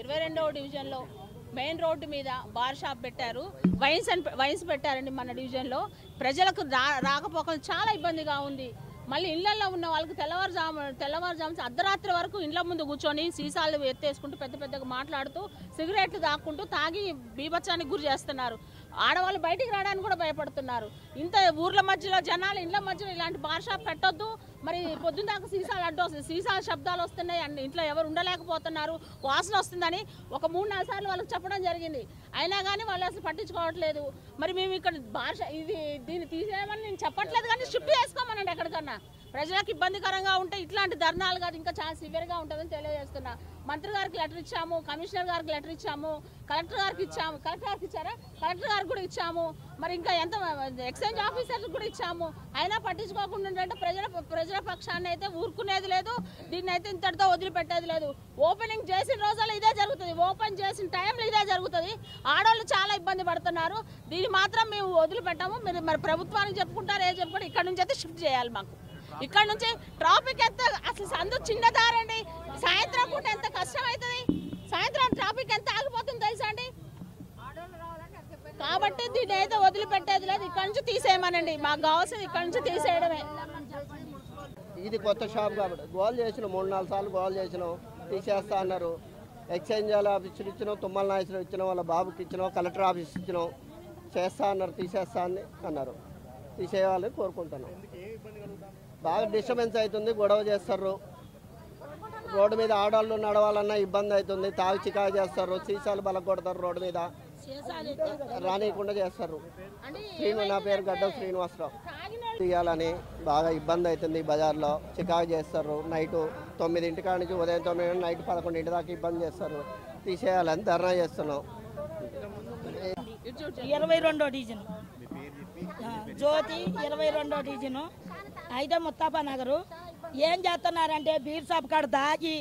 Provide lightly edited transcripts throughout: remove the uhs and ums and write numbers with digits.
22వ డివిజన్లో main road మీద bar shop పెట్టారు, వైన్స్ పెట్టారండి. మన డివిజన్లో ప్రజలకు రాకపోకలు చాలా ఇబ్బందిగా ఉంది. మళ్ళీ ఇళ్లలో ఉన్న వాళ్ళకి తెల్లవారుజాము అర్ధరాత్రి వరకు ఇండ్ల ముందు కూర్చొని సీసాలు ఎత్తేసుకుంటూ పెద్దగా మాట్లాడుతూ సిగరెట్లు తాక్కుంటూ తాగి బీభత్సానికి గురి చేస్తున్నారు. ఆడవాళ్ళు బయటికి రావడానికి కూడా భయపడుతున్నారు. ఇంత ఊర్ల మధ్యలో జనాలు ఇండ్ల మధ్యలో ఇలాంటి బార్ షాప్ పెట్టొద్దు. మరి పొద్దున్న దాకా సీసాలు అడ్డు వస్తుంది, సీసాల శబ్దాలు వస్తున్నాయి, అండ్ ఇంట్లో ఎవరు ఉండలేకపోతున్నారు, వాసన వస్తుందని ఒక 3-4 సార్లు వాళ్ళకి చెప్పడం జరిగింది. అయినా కానీ వాళ్ళు అసలు పట్టించుకోవట్లేదు. మరి మేము ఇక్కడ దీన్ని తీసేయమని నేను చెప్పట్లేదు, కానీ షిఫ్ట్ చేసుకోమనండి ఎక్కడికన్నా. ప్రజలకు ఇబ్బందికరంగా ఉంటే ఇట్లాంటి ధర్నాలు కాదు, ఇంకా చాలా సివియర్గా ఉంటుందని తెలియజేస్తున్నా. మంత్రి గారికి లెటర్ ఇచ్చాము, కమిషనర్ గారికి లెటర్ ఇచ్చాము, కలెక్టర్ గారికి ఇచ్చాము. కలెక్టర్ గారికి ఇచ్చారా? కలెక్టర్ గారికి కూడా ఇచ్చాము. మరి ఇంకా ఎంత ఎక్స్చేంజ్ ఆఫీసర్కి కూడా ఇచ్చాము. అయినా పట్టించుకోకుండా అంటే ప్రజల పక్షాన్ని అయితే ఊరుకునేది లేదు. దీన్ని అయితే ఇంతటితో వదిలిపెట్టేది లేదు. ఓపెనింగ్ చేసిన రోజుల్లో ఇదే జరుగుతుంది, ఓపెన్ చేసిన టైంలో ఇదే జరుగుతుంది. ఆడవాళ్ళు చాలా ఇబ్బంది పడుతున్నారు. దీన్ని మాత్రం మేము వదిలిపెట్టాము. మీరు మరి ప్రభుత్వానికి చెప్పుకుంటారు, ఏం చెప్పుకుంటారు, ఇక్కడ నుంచి అయితే షిఫ్ట్ చేయాలి. మాకు ఇక్కడ నుంచి ట్రాఫిక్ ఎంత అసలు సందు చిన్నదారండి. సాయంత్రం పూట ఎంత కష్టం అవుతుంది, సాయంత్రం ట్రాఫిక్ ఎంత ఆగిపోతుంది తెలుసా అండి. కాబట్టి దీన్ని అయితే వదిలిపెట్టేది లేదు. ఇక్కడ నుంచి తీసేయమనండి, మాకు కావాల్సింది ఇక్కడ నుంచి తీసేయడమే. ఇది కొత్త షాప్ కాబట్టి గోల్ చేసినాం, 3-4 సార్లు గోల్ చేసినాం, తీసేస్తా అన్నారు. ఎక్స్చేంజ్ ఆఫీసులు ఇచ్చినాం, తుమ్మల నాయకులు ఇచ్చినాం, వాళ్ళ బాబుకి ఇచ్చినాం, కలెక్టర్ ఆఫీస్ ఇచ్చినాం. చేస్తా అన్నారు, తీసేస్తా అని అన్నారు. తీసేయాలని కోరుకుంటున్నాం. బాగా డిస్టర్బెన్స్ అవుతుంది, గొడవ చేస్తారు. రోడ్డు మీద ఆడవాళ్ళు నడవాలన్నా ఇబ్బంది అవుతుంది. తాగి చికాకు చేస్తారు, సీసాలు బలగొడతారు, రోడ్డు మీద రానియకుండా చేస్తారు. నా పేరు గడ్డం శ్రీనివాసరావు. తీయాలని బాగా ఇబ్బంది అవుతుంది. బజార్లో చికాకు చేస్తారు. నైటు 9 కాడ నుంచి ఉదయం 9 నైట్ 11 దాకా ఇబ్బంది చేస్తారు. తీసేయాలని ధర్నా చేస్తున్నాం. 22వ డివిజన్ జ్యోతి, 22వ డివిజను, 5 ముత్తాపా నగరు. ఏం చేస్తున్నారంటే బీర్ షాప్ కాడ దాగి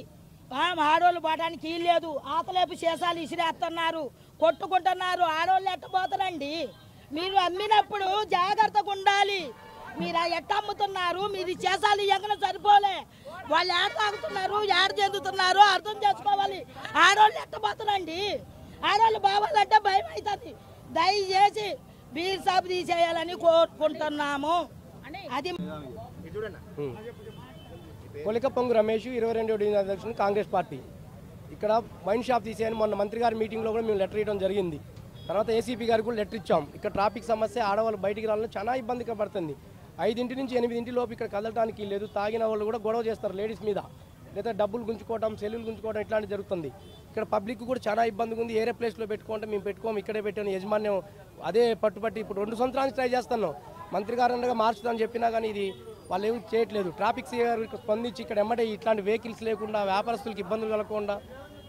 ఆడోళ్ళు పోవడానికి లేదు, ఆతలేపు శేషాలు ఇసిరేస్తున్నారు, కొట్టుకుంటున్నారు. ఆడోళ్ళు ఎట్టబోతారండి? మీరు అమ్మినప్పుడు జాగ్రత్తగా ఉండాలి. మీరు ఎట్ట అమ్ముతున్నారు? మీరు శేషాలు ఎక్కడ సరిపోలే, వాళ్ళు ఏడ తాగుతున్నారు, ఏడ చెందుతున్నారు అర్థం చేసుకోవాలి. ఆడోళ్ళు ఎట్టబోతారండి? ఆడోళ్ళు బావాలంటే భయం అవుతుంది. దయచేసి బీర్ షాప్ తీసేయాలని కోరుకుంటున్నాము. అది కొలికపొంగు రమేష్, 22వ డివిజన్ అధ్యక్షుడు, కాంగ్రెస్ పార్టీ. ఇక్కడ వైన్ షాప్ తీసేయని మొన్న మంత్రి గారి మీటింగ్లో కూడా మేము లెటర్ ఇవ్వడం జరిగింది. తర్వాత ఏసీపీ గారికి కూడా లెటర్ ఇచ్చాం. ఇక్కడ ట్రాఫిక్ సమస్య, ఆడవాళ్ళు బయటికి రావాలని చాలా ఇబ్బందిగా పడుతుంది. 5 నుంచి 8 లోపు ఇక్కడ కదలడానికి లేదు. తాగిన వాళ్ళు కూడా గొడవ చేస్తారు లేడీస్ మీద, లేదా డబ్బులు గుంజుకోవడం, సెల్లులు గుంజుకోవడం ఇట్లాంటివి జరుగుతుంది. ఇక్కడ పబ్లిక్ కూడా చాలా ఇబ్బందిగా ఉంది. ఏరే ప్లేస్లో పెట్టుకుంటే మేము పెట్టుకోము, ఇక్కడే పెట్టాను యజమాన్యం అదే పట్టుబట్టి ఇప్పుడు 2 సంవత్సరాల నుంచి ట్రై చేస్తున్నాం. మంత్రి గారు అనగా మార్చుతామని చెప్పినా కానీ ఇది వాళ్ళు ఏమి చేయట్లేదు. ట్రాఫిక్ సీఏ గారు స్పందించి ఇక్కడ ఎమ్మటే ఇట్లాంటి వెహికల్స్ లేకుండా, వ్యాపారస్తులకు ఇబ్బందులు కలగకుండా,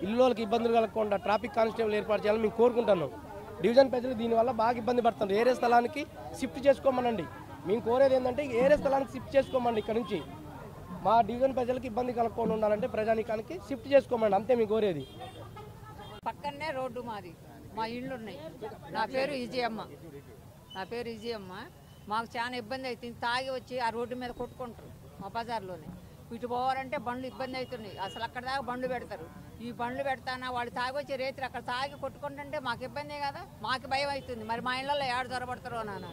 ఇళ్ళకి ఇబ్బందులు కలగకుండా ట్రాఫిక్ కానిస్టేబుల్ ఏర్పాటు చేయాలని మేము కోరుకుంటున్నాం. డివిజన్ ప్రజలు దీనివల్ల బాగా ఇబ్బంది పడుతున్నారు. ఏరే స్థలానికి షిఫ్ట్ చేసుకోమనండి. మేము కోరేది ఏంటంటే ఏరే స్థలానికి షిఫ్ట్ చేసుకోమండి. ఇక్కడ నుంచి మా డివిజన్ ప్రజలకు ఇబ్బంది కలగకుండా ఉండాలంటే ప్రజానికానికి షిఫ్ట్ చేసుకోమండి, అంతే మేము కోరేది. పక్కనే రోడ్డు మాది, మా ఇళ్ళు ఉన్నాయి. నా పేరు విజయమ్మ. మాకు చాలా ఇబ్బంది అవుతుంది. తాగి వచ్చి ఆ రోడ్డు మీద కొట్టుకుంటారు మా బజార్లోనే. ఇటు పోవాలంటే బండ్లు ఇబ్బంది అవుతున్నాయి. అసలు అక్కడ దాకా బండ్లు పెడతారు. ఈ బండ్లు పెడతానా వాళ్ళు తాగి వచ్చి రేతులు అక్కడ తాగి కొట్టుకుంటుంటే మాకు ఇబ్బందే కదా, మాకు భయం అవుతుంది. మరి మా ఇళ్ళల్లో ఏడు దొరబడతారో నాన్న.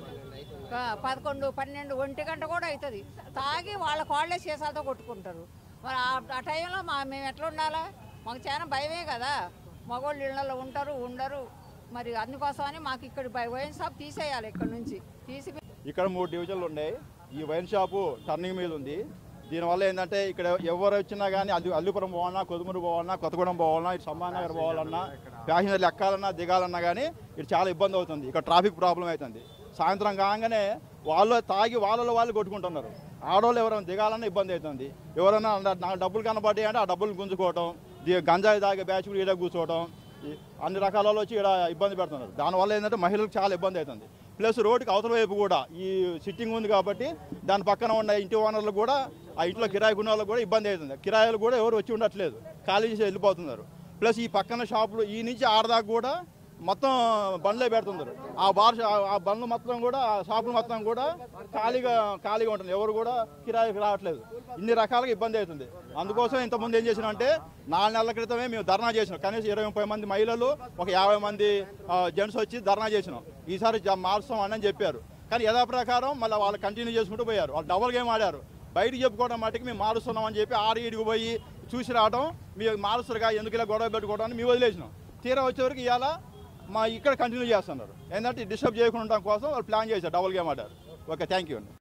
11, 12, 1 గంట కూడా అవుతుంది. తాగి వాళ్ళే సీసాలతో కొట్టుకుంటారు. మరి ఆ టైంలో మేము ఎట్లా ఉండాలా? మాకు చాలా భయమే కదా. మగవాళ్ళు ఇళ్ళల్లో ఉంటారు, ఉండరు. మరి అందుకోసమని మాకు ఇక్కడ వైన్ షాప్ తీసేయాలి. ఇక్కడ నుంచి తీసి ఇక్కడ 3 డివిజన్లు ఉన్నాయి. ఈ వైన్ షాపు టర్నింగ్ మీద ఉంది. దీనివల్ల ఏంటంటే ఇక్కడ ఎవరు వచ్చినా కానీ అల్లుపురం పోవాలన్నా, కొదుమూరు పోవాలన్నా, కొత్తగూడెం పోవాలన్నా, ఇటు సంబానగర్ పోవాలన్నా, ప్యాసింజర్లు ఎక్కాలన్నా దిగాలన్నా కానీ ఇటు చాలా ఇబ్బంది అవుతుంది. ఇక్కడ ట్రాఫిక్ ప్రాబ్లం అవుతుంది. సాయంత్రం కాగానే వాళ్ళు తాగి వాళ్ళు కొట్టుకుంటున్నారు. ఆడవాళ్ళు ఎవరైనా దిగాలన్నా ఇబ్బంది అవుతుంది. ఎవరైనా నాకు డబ్బులు కనబడ్డాయి అంటే ఆ డబ్బులు గుంజుకోవటం, గంజాయి తాగే బ్యాచ్ కూడా ఈడ కూర్చోవడం, అన్ని రకాల వచ్చి ఇక్కడ ఇబ్బంది పెడుతున్నారు. దానివల్ల ఏంటంటే మహిళలకు చాలా ఇబ్బంది అవుతుంది. ప్లస్ రోడ్డుకి అవతల వైపు కూడా ఈ సిట్టింగ్ ఉంది కాబట్టి దాని పక్కన ఉన్న ఇంటి ఓనర్లు కూడా, ఆ ఇంట్లో కిరాయి ఉన్న వాళ్ళకి కూడా ఇబ్బంది అవుతుంది. కిరాయిలు కూడా ఎవరు వచ్చి ఉండట్లేదు, ఖాళీ చేసి వెళ్ళిపోతున్నారు. ప్లస్ ఈ పక్కన షాపులు ఈ నుంచి ఆడదాకా కూడా మొత్తం బండ్లే పెడుతున్నారు. ఆ బండ్లు మొత్తం కూడా ఆ షాపులు మొత్తం కూడా ఖాళీగా ఉంటుంది. ఎవరు కూడా కిరాయికి రావట్లేదు. ఇన్ని రకాలుగా ఇబ్బంది అవుతుంది. అందుకోసం ఇంతకుముందు ఏం చేసినాం అంటే 4 నెలల క్రితమే మేము ధర్నా చేసినాం. కనీసం 20-30 మంది మహిళలు, ఒక 50 మంది జెంట్స్ వచ్చి ధర్నా చేసినాం. ఈసారి మారుస్తాం అని చెప్పారు. కానీ యథాప్రకారం మళ్ళీ వాళ్ళు కంటిన్యూ చేసుకుంటూ పోయారు. వాళ్ళు డబుల్ గేమ్ ఆడారు. బయటికి చెప్పుకోవడం మట్టుకు మేము మారుస్తున్నాం అని చెప్పి 6-7కి పోయి చూసి రావడం, మీరు మారుస్తారుగా ఎందుకు ఇలా గొడవ పెట్టుకోవడానికి మేము వదిలేసినాం. తీరా వచ్చేవరకు ఇవాళ ఇక్కడ కంటిన్యూ చేస్తున్నారు. ఏంటంటే డిస్టర్బ్ చేయకుండా ఉండడం కోసం వాళ్ళు ప్లాన్ చేశారు, డబుల్ గేమ్ ఆడారు. ఓకే, థ్యాంక్ యూ అండి.